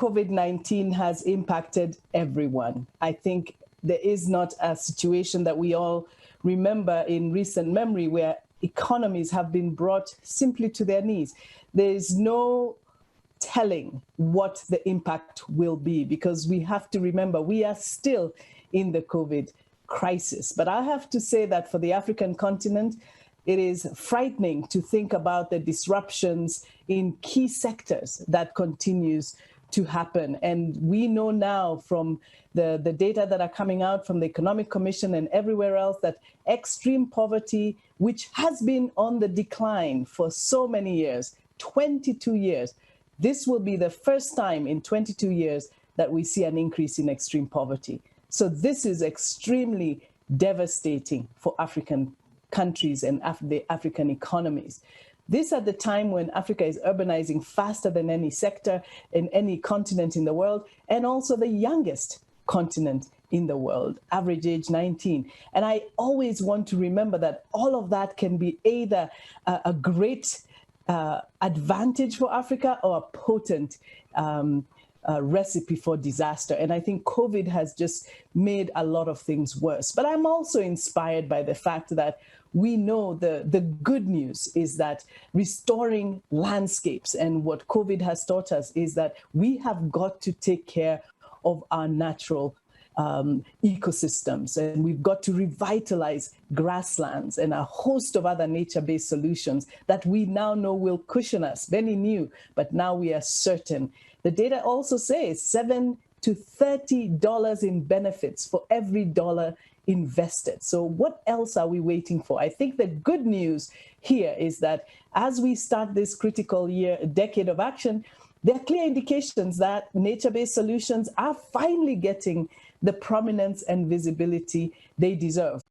COVID-19 has impacted everyone. I think there is not a situation that we all remember in recent memory where economies have been brought simply to their knees. There is no telling what the impact will be, because we have to remember we are still in the COVID crisis. But I have to say that for the African continent, it is frightening to think about the disruptions in key sectors that continues to happen. And we know now from the data that are coming out from the Economic Commission and everywhere else that extreme poverty, which has been on the decline for so many years, 22 years, this will be the first time in 22 years that we see an increase in extreme poverty. So this is extremely devastating for African countries and the African economies. This at the time when Africa is urbanizing faster than any sector in any continent in the world, and also the youngest continent in the world, average age 19. And I always want to remember that all of that can be either a great advantage for Africa or a potent recipe for disaster. And I think COVID has just made a lot of things worse. But I'm also inspired by the fact that we know the good news is that restoring landscapes, and what COVID has taught us is that we have got to take care of our natural ecosystems, and we've got to revitalize grasslands and a host of other nature-based solutions that we now know will cushion us. Many knew, but now we are certain. The data also says $7 to $30 in benefits for every dollar invested. So what else are we waiting for? I think the good news here is that as we start this critical decade of action, there are clear indications that nature-based solutions are finally getting the prominence and visibility they deserve.